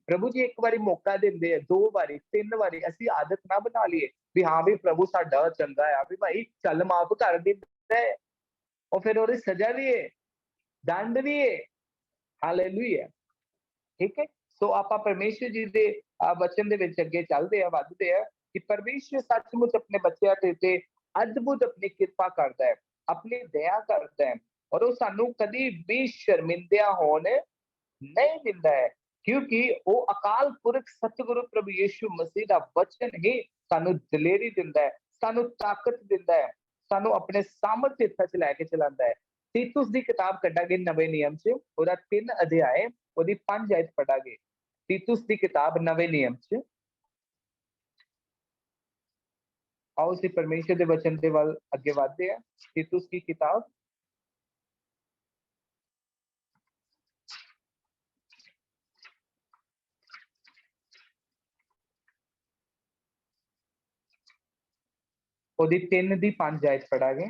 ਪ੍ਰਭੂ ਜੀ ਇੱਕ ਵਾਰੀ ਮੌਕਾ ਦਿੰਦੇ ਆ, 2 ਵਾਰੀ 3 ਵਾਰੀ, ਅਸੀਂ ਆਦਤ ਨਾ ਬਣਾ ਲਈਏ ਵੀ ਹਾਂ ਵੀ ਪ੍ਰਭੂ ਸਾਡਾ ਚੰਗਾ ਆ ਵੀ ਭਾਈ ਚੱਲ ਮਾਫ ਕਰ ਦਿੰਦਾ ਹੈ, ਉਹ ਫਿਰ ਉਹਦੀ ਸਜ਼ਾ ਵੀ ਹੈ, ਦੰਡ ਵੀ ਹੈ। ਹਾਲੇਲੂਇਆ। ਠੀਕ ਹੈ। ਸੋ ਆਪਾਂ ਪਰਮੇਸ਼ਰ ਜੀ ਦੇ ਵਚਨ ਦੇ ਵਿੱਚ ਅੱਗੇ ਚੱਲਦੇ ਆ, ਵੱਧਦੇ ਆ ਕਿ ਪਰਮੇਸ਼ਰ ਸੱਚਮੁੱਚ ਆਪਣੇ ਬੱਚਿਆਂ ਤੇ ਅਦਭੁਤ ਆਪਣੀ ਕਿਰਪਾ ਕਰਦਾ ਹੈ, ਆਪਣੀ ਦਇਆ ਕਰਦਾ ਹੈ, ਔਰ ਉਹ ਸਾਨੂੰ ਕਦੀ ਵੀ ਸ਼ਰਮਿੰਦਿਆ ਹੋਣ ਨਹੀਂ ਦਿੰਦਾ ਹੈ, ਕਿਉਂਕਿ ਉਹ ਅਕਾਲ ਪੁਰਖ ਸਤਿਗੁਰੂ ਪ੍ਰਭੂ ਯਿਸੂ ਮਸੀਹ ਦਾ ਵਚਨ ਹੀ ਸਾਨੂੰ ਦਲੇਰੀ ਦਿੰਦਾ ਹੈ, ਸਾਨੂੰ ਤਾਕਤ ਦਿੰਦਾ ਹੈ, ਸਾਨੂੰ ਆਪਣੇ ਸਾਮਰਥ ਹੱਥਾਂ 'ਚ ਲੈ ਕੇ ਚਲਾਉਂਦਾ ਹੈ। ਤੀਤੁਸ ਦੀ ਕਿਤਾਬ ਕੱਢਾਂਗੇ ਨਵੇਂ ਨਿਯਮ 'ਚ, ਉਹਦਾ 3 ਅਧਿਆਏ, ਉਹਦੀ 5 ਆਇਤ ਪੜਾਂਗੇ। ਤੀਤੁਸ ਦੀ ਕਿਤਾਬ ਨਵੇਂ ਨਿਯਮ 'ਚ। आओ से परमेश्वर के वचन के वाल आगे बढ़ते हैं। तीतुस की किताब ਉਹਦੀ 3 ਦੀ 5 ਆਇਤ ਪੜਾਂਗੇ।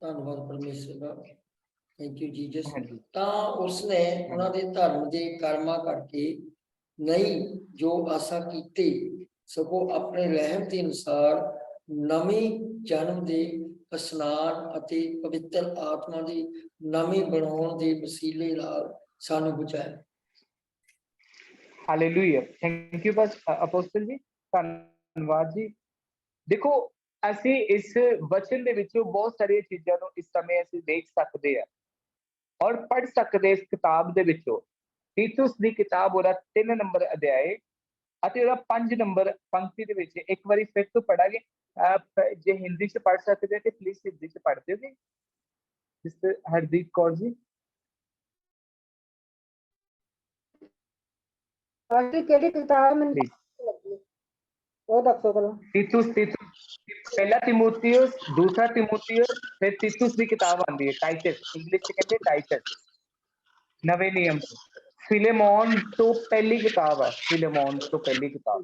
ਧੰਨਵਾਦ ਪਰਮੇਸ਼ਰ ਦਾ, ਥੈਂਕ ਯੂ ਜੀਸਸ। ਤਾਂ ਉਸਨੇ ਉਹਨਾਂ ਦੇ ਧਰਮ ਦੇ ਕਰਮਾਂ ਕਰਕੇ ਨਹੀਂ ਜੋ ਆਸਾ ਕੀਤੀ, ਸਗੋਂ ਆਪਣੇ ਰਹਿਮ ਦੇ ਅਨੁਸਾਰ ਨਵੇਂ ਜਨਮ ਦੇ ਇਸ਼ਨਾਨ ਅਤੇ ਪਵਿੱਤਰ ਆਤਮਾ ਦੀ ਨਵੀਂ ਬਣਾਉਣ ਦੇ ਵਸੀਲੇ ਨਾਲ ਸਾਨੂੰ ਬਚਾਇਆ। Hallelujah. Thank you bus apostle ਜੀ, ਧੰਨਵਾਦ ਜੀ। ਦੇਖੋ ਅਸੀਂ ਇਸ ਵਚਨ ਦੇ ਵਿੱਚੋਂ ਬਹੁਤ ਸਾਰੀਆਂ ਚੀਜ਼ਾਂ ਨੂੰ ਇਸ ਸਮੇਂ ਅਸੀਂ ਦੇਖ ਸਕਦੇ ਹਾਂ ਔਰ ਪੜ੍ਹ ਸਕਦੇ ਇਸ ਕਿਤਾਬ ਦੇ ਵਿੱਚੋਂ। ਤੀਤੁਸ ਦੀ ਕਿਤਾਬ ਉਹਦਾ 3 ਨੰਬਰ ਅਧਿਆਏ ਅਤੇ ਉਹਦਾ 5 ਨੰਬਰ ਪੰਕਤੀ ਦੇ ਵਿੱਚ ਇੱਕ ਵਾਰੀ ਫਿਰ ਤੋਂ ਪੜਾਂਗੇ। ਜੇ ਹਿੰਦੀ 'ਚ ਪੜ੍ਹ ਸਕਦੇ ਤੇ ਪਲੀਜ਼ ਹਿੰਦੀ 'ਚ ਪੜ੍ਹ ਦਿਓ ਜੀ, ਮਿਸਟਰ ਹਰਦੀਪ ਕੌਰ ਜੀ। ਕਿਹੜੀ ਕਿਤਾਬ ਮੈਨੂੰ ਲੱਗੀ ਉਹ ਦੱਸੋ ਪਹਿਲਾਂ। तीतुस पहला तिमोथियुस, दूसरा तिमोथियुस, फिर तीतुस की किताब आती है टाइटस, इंग्लिश में कहते हैं टाइटस। नवे नियम फिलेमोन तो पहली किताब है, फिलेमोन तो पहली किताब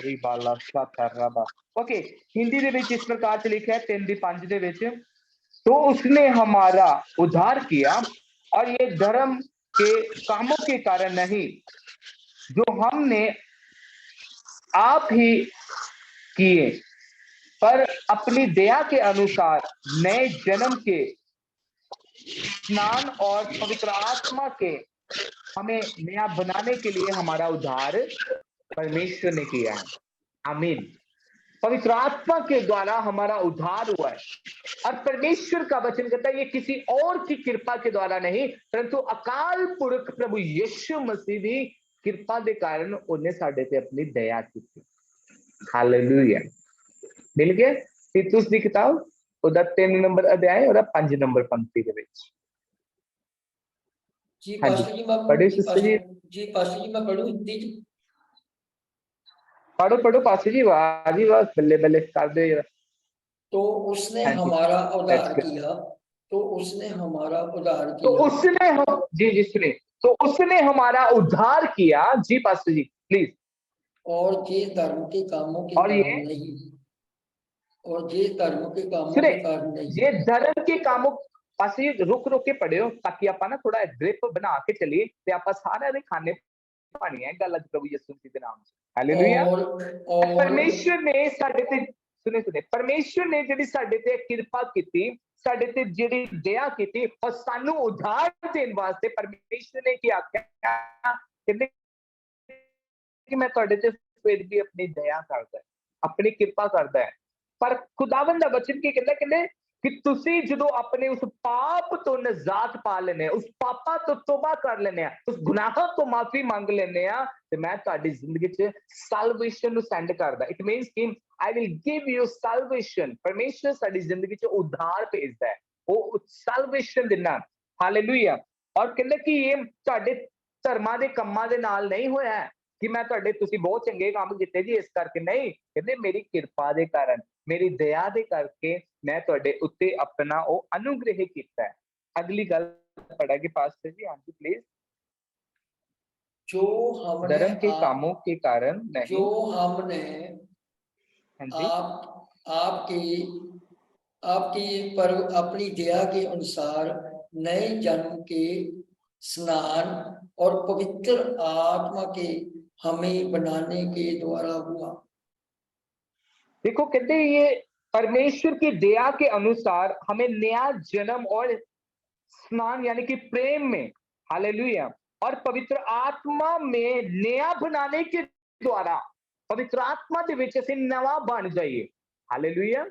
रिबाला साथाराबा। ओके, हिंदी दे विच इस प्रकार से लिखा है 3 दी 5 दे विच, तो उसने हमारा उद्धार किया और ये धर्म के कामों के कारण नहीं जो हमने आप ही किए, पर अपनी दया के अनुसार नए जन्म के स्नान और पवित्र आत्मा के हमें नया बनाने के लिए हमारा उद्धार परमेश्वर ने किया है। आमीन। पवित्र आत्मा के द्वारा हमारा उद्धार हुआ है और परमेश्वर का वचन कहता है ये किसी और की कृपा के द्वारा नहीं, परंतु अकाल पुरख प्रभु यीशु मसीह की कृपा के कारण उन्हें साडे ते अपनी दया की। हालेलुया। मिल गया। तीतुस की किताब ਉਹਦਾ 3 ਨੰਬਰ ਅਧਿਆਇ ਉਹਦਾ 5 ਨੰਬਰ ਪੰਕਤੀ ਦੇ ਵਿੱਚ। जी पास्टर जी मैं पढ़े सिस्टर जी। जी पास्टर जी मैं पढ़ूं हिंदी जी। पढ़ो पास्टर जी, वाह जी वाह, बल्ले बल्ले कर दो जरा। तो उसने हमारा उद्धार किया, तो उसने हमारा उद्धार किया, तो उसने हम जी सुने, तो उसने हमारा उद्धार किया जी पास्टर जी प्लीज। और ये धर्म के कामों के कारण नहीं, और ये धर्म के कामों के कारण नहीं, ये धर्म के कामों पास्टर जी रुक के पढ़ियो ताकि ਆਪਾਂ ਨਾ ਥੋੜਾ ਗ੍ਰਿਪ ਬਣਾ ਕੇ ਚੱਲੀਏ ਤੇ ਆਪਾਂ ਸਾਰਿਆਂ ਦੇ ਖਾਨੇ पानी है गल प्रभु यीशु मसीह के नाम च। हालेलुया। और परमेश्वर ने साडे ते सुने सुने परमेश्वर ने जिहड़ी साडे ते किरपा कीती साडे ते जिहड़ी दया कीती और सानू उधार देने वास्ते परमेश्वर ने की आख्या कहंदे कि मैं तुहाडे ते फिर भी अपनी दया करदा है, अपनी किरपा करदा है। पर खुदावंद दा वचन की कहंदा कहंदे कि तुसी जदों अपने उस पाप तो निजात पा लेने उस पापा तो तौबा कर लेने उस गुनाहों तो माफी मांग लेने ते मैं तुहाडी जिंदगी च सैल्वेशन नु सेंड करदा। इट मींस कि I will give you salvation. परमेश्वर साडी जिंदगी च उद्धार भेजदा है, वो सैल्वेशन दिना। हालेलुया। और कहंदे कि ये तुहाडे धर्मां दे कम्मां दे नाल नहीं होया है कि मैं तुहाडे तुसी बहुत चंगे काम कीते जी इस करके नहीं, कहंदे मेरी किरपा दे कारण मेरी दया दे करके मैं तुहाडे उत्ते अपना वो अनुग्रह कीता है। अगली गल पढ़ेंगे पास्टर जी, हाँ जी प्लीज। जो हमने धर्म के कामों के कारण नहीं, जो हमने हाँ जी आपकी पर अपनी दया के अनुसार नए जन्म के स्नान और पवित्र आत्मा के हमें बनाने के द्वारा हुआ। देखो कहते हैं ये परमेश्वर की दया के अनुसार हमें नया जन्म और स्नान यानी कि प्रेम में, हालेलुया, और पवित्र आत्मा में नया बनाने के द्वारा पवित्र आत्मा ਦੇ ਵਿੱਚ ਅਸੀਂ ਨਵਾਂ ਬਣ ਜਾਈਏ। ਹਾਲੇਲੂਇਆ।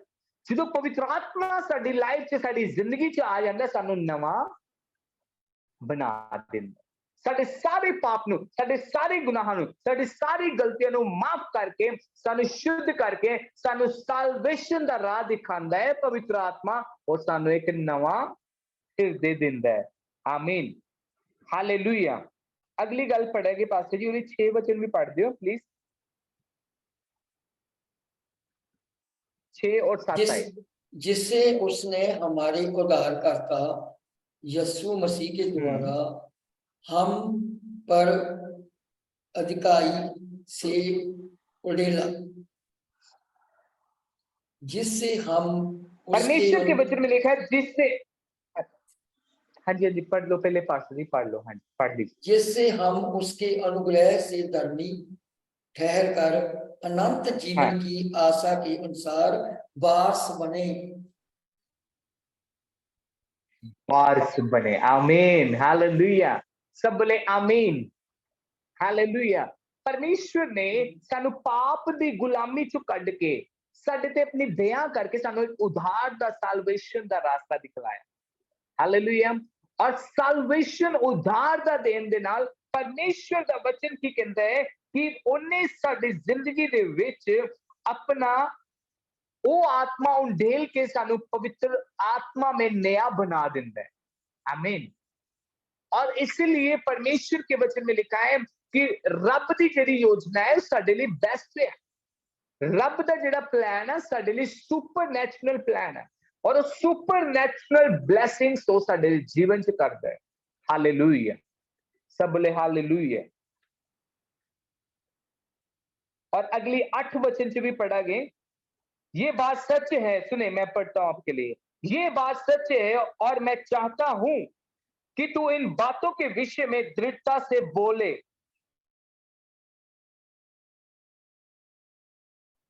ਜਦੋਂ ਪਵਿੱਤਰ ਆਤਮਾ ਸਾਡੀ ਲਾਈਫ 'ਚ ਸਾਡੀ ਜ਼ਿੰਦਗੀ 'ਚ ਆ ਜਾਂਦਾ ਸਾਨੂੰ ਨਵਾਂ ਬਣਾ ਦਿੰਦਾ। ਸਾਡੇ ਸਾਰੇ ਪਾਪ ਨੂੰ ਸਾਡੇ ਸਾਰੇ ਗੁਨਾਹਾਂ ਨੂੰ ਸਾਡੀ ਸਾਰੀ ਗਲਤੀਆਂ ਨੂੰ ਮਾਫ ਕਰਕੇ ਸਾਨੂੰ ਸ਼ੁੱਧ ਕਰਕੇ ਸਾਨੂੰ ਸੈਲਵੇਸ਼ਨ ਦਾ ਰਾਹ ਦਿਖਾਉਂਦਾ ਹੈ ਪਵਿੱਤਰ ਆਤਮਾ और ਸਾਨੂੰ ਇੱਕ ਨਵਾਂ ਹਿਰਦੇ ਦਿੰਦਾ ਹੈ। आमीन। हालेलुया। अगली गल पढ़ेंगे पास्टर जी, उन्हें 6 वचन भी पढ़ दियो प्लीज। 6 और 7 आए। जिससे उसने हमारे उद्धारकर्ता यीशु मसीह के द्वारा हम पर अधिकाई से उड़ेला, जिससे हम परमेश्वर के वचन में लिखा है जिससे, हाँ जी हाँ जी पढ़ लो पहले पास्टर जी, पढ़ लो, हाँ जी पढ़ लीजिए। जिससे हम उसके अनुग्रह से धर्मी ठहर कर अनंत जीवन की आशा के अनुसार वारस बने। वारस बने। आमीन। हालेलुया। सब बोले आमीन। हालेलुया। परमेश्वर ने सानू पाप दी गुलामी चो कढ के साडे ते अपनी दया करके सानू एक उद्धार दा साल्वेशन दा रास्ता दिखलाया। हालेलुया। और साल्वेशन उद्धार दा देन दे नाल परमेश्वर दा वचन की कहंदा है कि उन्हें साडी जिंदगी दे विच अपना वो आत्मा उंडेल के सानू पवित्र आत्मा में नया बना देंदा है। आमीन। और इसलिए परमेश्वर के वचन में लिखा है कि रब दी जेड़ी योजना है साडे लिए बेस्ट है। रब दा जेड़ा प्लान है साडे लिए सुपर नेचुरल प्लान है और सुपर नेचुरल ब्लेसिंग्स तो साडे जीवन च करदा है। हालेलुया। सब बोले हालेलुया। और अगली 8 वचन से भी पढ़ा गया, ये बात सच है, सुने मैं पढ़ता हूं आपके लिए। ये बात सच है और मैं चाहता हूं कि तू इन बातों के विषय में दृढ़ता से बोले,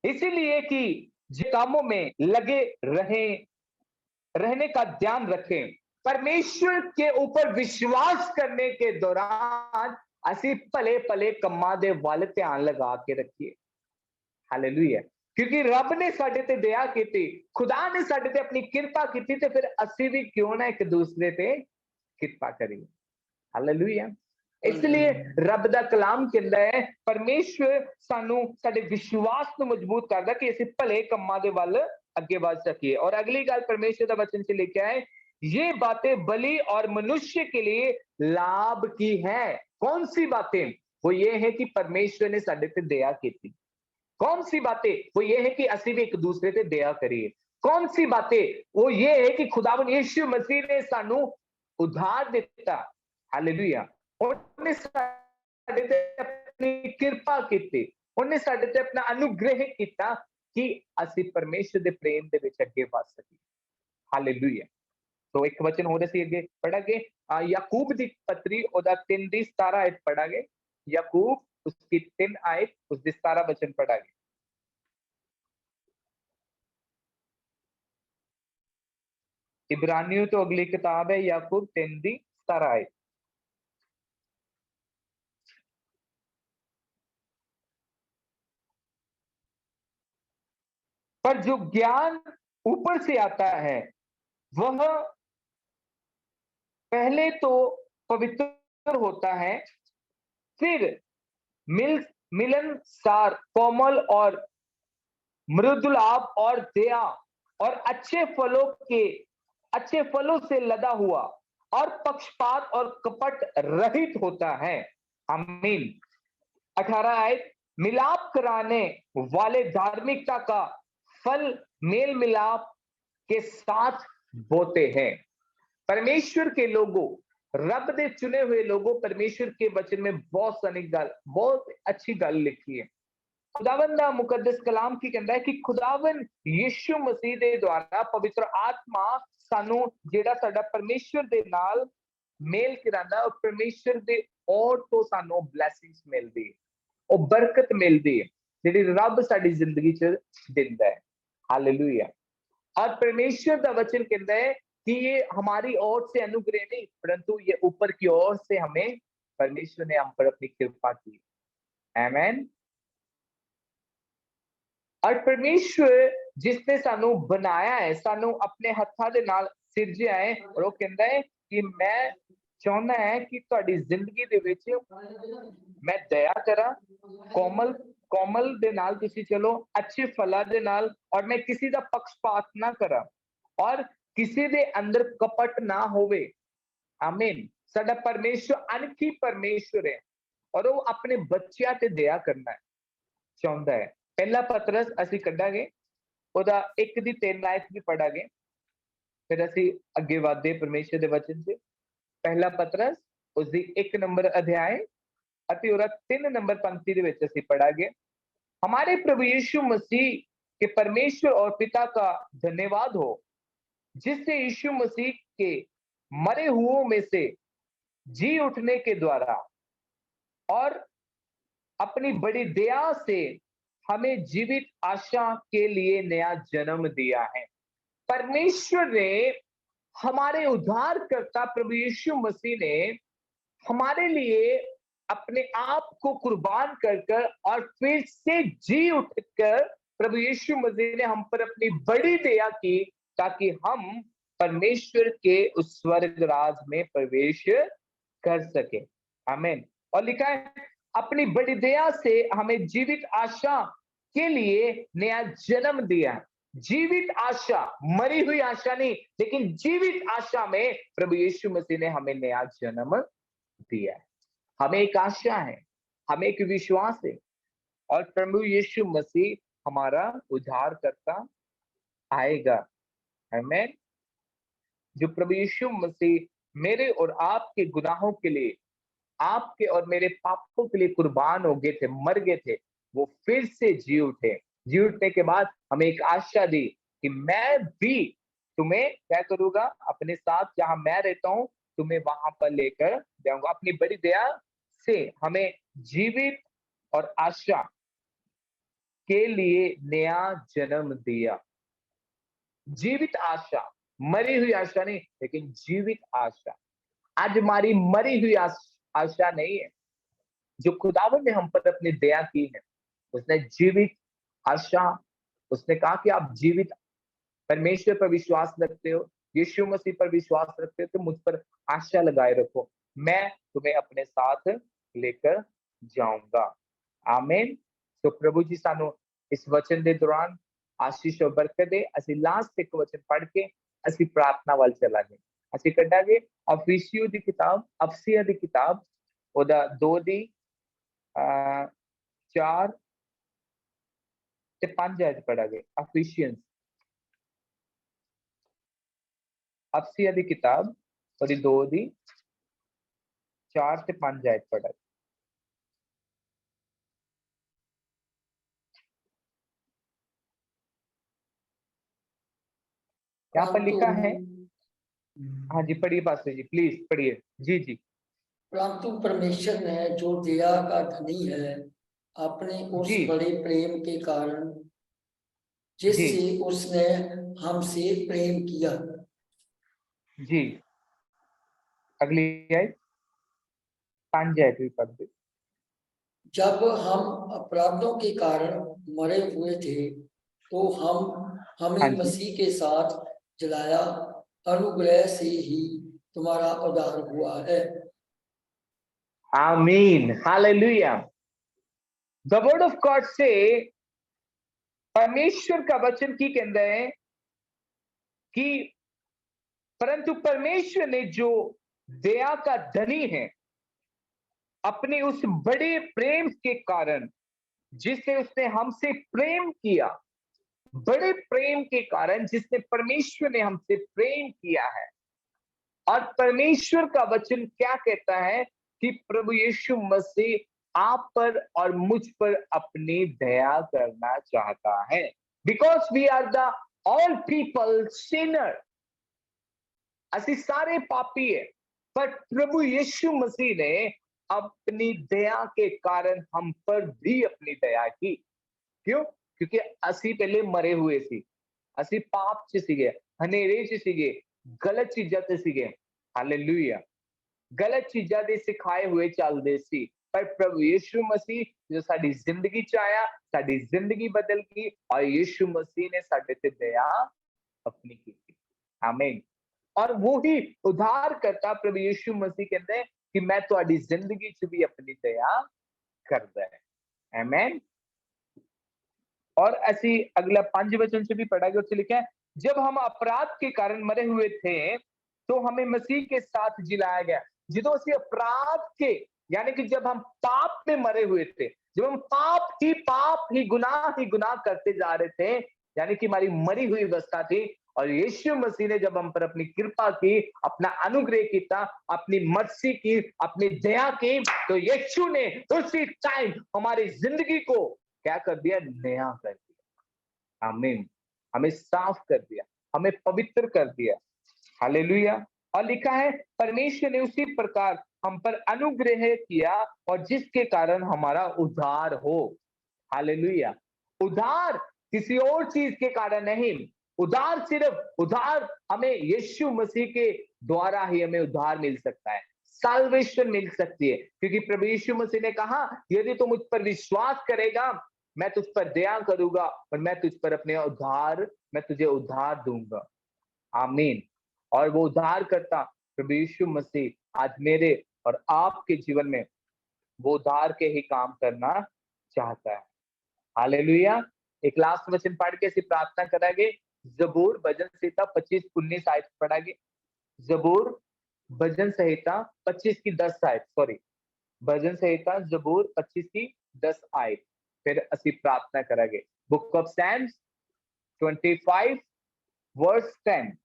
इसीलिए कि जिन कामों में लगे रहने का ध्यान रखें। परमेश्वर के ऊपर विश्वास करने के दौरान असी भले भले कम्मां दे वल ध्यान लगा के रखिए। हालेलुया। क्योंकि रब ने साडे ते दया की, खुदा ने साडे ते अपनी कृपा की, ते फिर असी भी क्यों ना एक दूसरे ते कृपा करिए। हालेलुया। इसलिए रब दा कलाम कहंदा है परमेश्वर सानू साडे विश्वास को मजबूत करदा कि असी भले कम्मां दे वल अगे बढ़ सकिए। और अगली गल परमेश्वर दा वचन से लेके आए, ये बातें बलि और मनुष्य के लिए लाभ की है। कौन सी बातें? वो ये है कि परमेश्वर ने साडे ते दया की। कौन सी बातें? वो ये है कि असी भी एक दूसरे से दया करिए। कौन सी बातें? वो ये है कि खुदावन यीशु मसीह ने सानू उद्धार दिता। हालेलुया। उन्हें साडे ते अपनी कृपा की, उन्हें साडे ते अपना अनुग्रह किया कि असी परमेश्वर दे प्रेम दे विच अगे बढ़ सकीए। हालेलुया। तो एक वचन होर असी अगे पढ़ांगे, याकूब दी पत्री ओदा 3 दी 17 पढ़ांगे। याकूब उसकी 3 आयत उसके 17 वचन पढ़ा गया। इब्रानियों तो अगली किताब है, याकूब 3 दी 17 आयत। पर जो ज्ञान ऊपर से आता है वह पहले तो पवित्र होता है, फिर मिलनसार, कोमल और मृदुलाभ और दया और अच्छे फलों से लदा हुआ और पक्षपात और कपट रहित होता है। आमीन। 18 आयत, मिलाप कराने वाले धार्मिकता का फल मेल मिलाप के साथ बोते हैं। परमेश्वर के लोगों, रब दे चुने हुए लोगों, परमेश्वर के वचन में बहुत अच्छी गल लिखी है। खुदावन दा मुकद्दस कलाम की कहता है कि खुदावन यीशु मसीह दे द्वारा पवित्र आत्मा सानू जेड़ा साडा परमेश्वर दे नाल मेल करांदा और परमेश्वर दे और तो सानू ब्लेसिंग्स मिलदी है, और बरकत मिलदी है जेड़ी रब साडी जिंदगी च दिंदा है। हालेलुया। और परमेश्वर दा वचन कहता है कि ये हमारी ओर से अनुग्रह नहीं, परंतु ये ऊपर की ओर से हमें परमेश्वर ने हम पर अपनी कृपा की। आमीन। और परमेश्वर जिसने सानू बनाया है, सानू अपने हत्था दे नाल सिरजिया है, और वो कहता है कि मैं चाहना है कि ਤੁਹਾਡੀ ਜ਼ਿੰਦਗੀ ਦੇ ਵਿੱਚ मैं दया करा, कोमल दे नाल तुसी चलो, अच्छे फला दे नाल, और मैं किसी दा पक्षपात ना करा और किसी दे अंदर कपट ना होवे। आमीन। साडा परमेश्वर अनखी परमेश्वर है और वो अपने बच्चियां ते दया करना है चाहता है। पहला पतरस ਅਸੀਂ ਕੱਢਾਂਗੇ, ਉਹਦਾ 1 ਦੀ 3 ਆਇਤ ਵੀ ਪੜਾਂਗੇ, ਫਿਰ ਅਸੀਂ ਅੱਗੇ ਵਧਦੇ ਪਰਮੇਸ਼ਰ ਦੇ ਵਚਨ 'ਚ। ਪਹਿਲਾ ਪਤਰਸ उसकी 1 नंबर अध्याय अति और 3 नंबर पंक्ति ਦੇ ਵਿੱਚ ਅਸੀਂ ਪੜਾਂਗੇ। हमारे प्रभु यीशु मसीह के परमेश्वर और पिता का धन्यवाद हो, जिससे यीशु मसीह के मरे हुओं में से जी उठने के द्वारा और अपनी बड़ी दया से हमें जीवित आशा के लिए नया जन्म दिया है। परमेश्वर ने, हमारे उद्धारकर्ता प्रभु यीशु मसीह ने हमारे लिए अपने आप को कुर्बान कर और फिर से जी उठकर प्रभु यीशु मसीह ने हम पर अपनी बड़ी दया की, ताकि हम परमेश्वर के उस स्वर्ग राज में प्रवेश कर सके। आमीन। और लिखा है अपनी बड़ी दया से हमें जीवित आशा के लिए नया जन्म दिया। जीवित आशा, मरी हुई आशा नहीं, लेकिन जीवित आशा में प्रभु यीशु मसीह ने हमें नया जन्म दिया है। हमें एक आशा है, हमें एक विश्वास है, और प्रभु यीशु मसीह हमारा उद्धार करता आएगा। आमीन। जो प्रभु यीशु मसीह मेरे और आपके गुनाहों के लिए, आपके और मेरे पापों के लिए कुर्बान हो गए थे, मर गए थे, वो फिर से जी उठे। जी उठने के बाद हमें एक आशा दी कि मैं भी तुम्हें क्या करूंगा, अपने साथ जहां मैं रहता हूं तुम्हें वहां पर लेकर जाऊंगा। अपनी बड़ी दया से हमें जीवित और आशा के लिए नया जन्म दिया। जीवित आशा, मरी हुई आशा नहीं, लेकिन जीवित आशा। आज हमारी मरी हुई आशा नहीं है, जो खुदावन ने हम पर अपनी दया की है, उसने जीवित आशा, उसने कहा कि आप जीवित परमेश्वर पर विश्वास रखते हो, यीशु मसीह पर विश्वास रखते हो, तो मुझ पर आशा लगाए रखो, मैं तुम्हें अपने साथ लेकर जाऊंगा। आमीन। तो प्रभु जी सानू इस वचन के दौरान आशीष और बरकत दे। ਅਸੀਂ लास्ट एक वचन पढ़ के ਅਸੀਂ प्रार्थना वाल चलांगे। ਅਸੀਂ ਕੱਢਾਂਗੇ अफिसियों ਦੀ किताब, अफसिया ਦੀ किताब, ਉਹਦਾ 2 ਦੀ 4 ਤੇ 5 आयत पढ़ांगे। अफिशियंस, अफसिया ਦੀ किताब ਉਹਦੀ 2 ਦੀ 4 ਤੇ 5 आयत पढ़ांगे। यहाँ पर लिखा है, हाँ जी पढ़िए पास्टर जी, प्लीज पढ़िए। जी जी। परंतु परमेश्वर ने जो दया का धनी है, अपने उस जी बड़े प्रेम के कारण जी जिससे उसने हमसे प्रेम किया। जी, अगली आयत 5 आयत भी पढ़ दे। जब हम अपराधों के कारण मरे हुए थे, तो हाँ हमें जी, मसीह के साथ जलाया, अनुग्रह से ही तुम्हारा उद्धार हुआ है। आमीन, hallelujah. The word of God से परमेश्वर का वचन की कहता है कि परंतु परमेश्वर ने जो दया का धनी है, अपने उस बड़े प्रेम के कारण जिससे उसने हमसे प्रेम किया, बड़े प्रेम के कारण जिसने परमेश्वर ने हमसे प्रेम किया है। और परमेश्वर का वचन क्या कहता है कि प्रभु यीशु मसीह आप पर और मुझ पर अपनी दया करना चाहता है। Because we are the all people sinner, ਅਸੀਂ सारे पापी है, पर प्रभु यीशु मसीह ने अपनी दया के कारण हम पर भी अपनी दया की। क्यों? क्योंकि ਅਸੀਂ पहले मरे हुए सी, ਅਸੀਂ पाप च सीगे, हनेरे च सीगे, गलत चीजां ते सीगे। हालेलुया। गलत चीजां दे सिखाए हुए चलदे सी, पर प्रभु यीशु मसीह जो साडी जिंदगी च आया, साडी जिंदगी बदल गई और यीशु मसीह ने साडे ते दया अपनी की। आमीन। और वो ही उद्धार करता प्रभु यीशु मसीह कहते हैं कि मैं तुम्हारी जिंदगी च भी अपनी दया करदा है। आमीन। और ऐसी अगला 5 वचन से भी पढ़ा गया, उससे लिखा है जब हम अपराध के कारण मरे हुए थे तो हमें मसीह के साथ जिलाया गया। जो ਅਸੀਂ अपराध के यानी कि जब हम पाप में मरे हुए थे, जब हम पाप ही गुनाह करते जा रहे थे, यानी कि हमारी मरी हुई अवस्था थी, और यीशु मसीह ने जब हम पर अपनी कृपा की, अपना अनुग्रह किया, अपनी मर्सी की, अपनी दया की, तो यीशु ने उसी टाइम हमारी जिंदगी को क्या कर दिया? नया कर दिया। आमीन। हमें साफ कर दिया, हमें पवित्र कर दिया। हालेलुया। और लिखा है परमेश्वर ने उसी प्रकार हम पर अनुग्रह किया और जिसके कारण हमारा उद्धार हो। हालेलुया। उद्धार किसी और चीज के कारण नहीं, उद्धार हमें यीशु मसीह के द्वारा ही हमें उद्धार मिल सकता है, साल्वेशन मिल सकती है। क्योंकि प्रभु यीशु मसीह ने कहा यदि तू मुझ पर विश्वास करेगा, मैं तुझ पर दया करूंगा और मैं तुझ पर मैं तुझे उद्धार दूंगा। आमीन। और वो उद्धार करता प्रभु यीशु मसीह आज मेरे और आपके जीवन में वो उद्धार के ही काम करना चाहता है। हालेलुया। एक लास्ट वचन पढ़ के ऐसी प्रार्थना करांगे। जबूर भजन संहिता 25-19 आयत पढ़ांगे। जबूर भजन संहिता 25 की 10 आयत, सॉरी, भजन संहिता जबूर 25 की 10 आयत, फिर ਅਸੀਂ प्रार्थना करांगे। Book of Psalms 25 verse 10।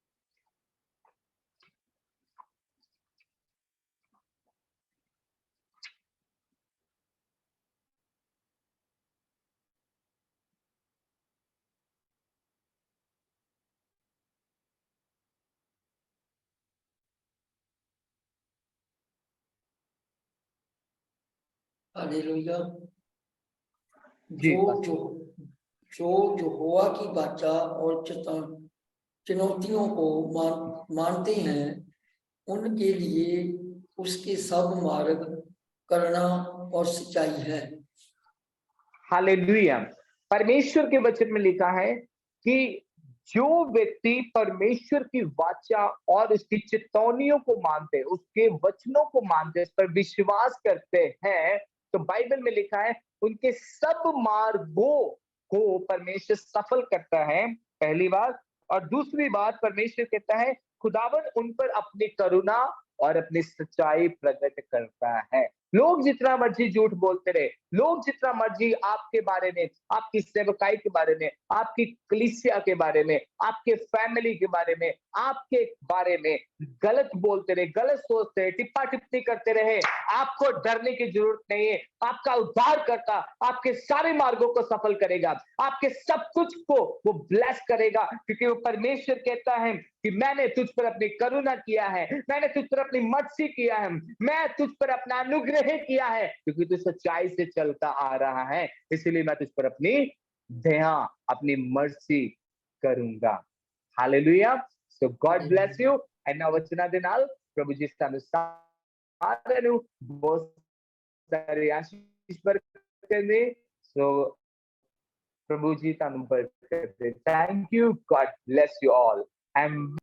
Hallelujah. जी जो जो जो यहोवा की वाचा और चुनौतियों को मानते हैं, उनके लिए उसके सब मार्ग करना और सच्चाई है। हालेलुया। परमेश्वर के वचन में लिखा है कि जो व्यक्ति परमेश्वर की वाचा और उसकी चेतावनियों को मानते, उसके वचनों को मानते, उस पर विश्वास करते हैं, तो बाइबल में लिखा है उनके सब मार्गों को परमेश्वर सफल करता है, पहली बात। और दूसरी बात, परमेश्वर कहता है खुदावन उन पर अपनी करुणा और अपनी सच्चाई प्रकट करता है। लोग जितना मर्जी झूठ बोलते रहे, लोग जितना मर्जी आपके बारे में, आपकी सेवकाई के बारे में, आपकी कलीसिया के बारे में, आपके फैमिली के बारे में, आपके बारे में गलत बोलते रहे, गलत सोचते रहे, टिप्पा टिप्पणी करते रहे, आपको डरने की जरूरत नहीं है। आपका उद्धार करता आपके सारे मार्गों को सफल करेगा, आपके सब कुछ को वो ब्लेस करेगा, क्योंकि वो परमेश्वर कहता है कि मैंने तुझ पर अपनी करुणा किया है, मैंने तुझ पर अपनी मर्सी किया है, मैं तुझ पर अपना अनुग्रह किया है, क्योंकि तू सच्चाई से चलता आ रहा है, इसलिए मैं तुझ पर अपनी दया, अपनी मर्सी करूंगा। Hallelujah. So God bless you. And वचना दे नाल प्रभु जी सारे नु बहुत सारी आशीष बरकत दे। सो प्रभु जी ਤੁਹਾਨੂੰ ਬਰਕਤ ਦੇ। Thank you, God bless you all. I am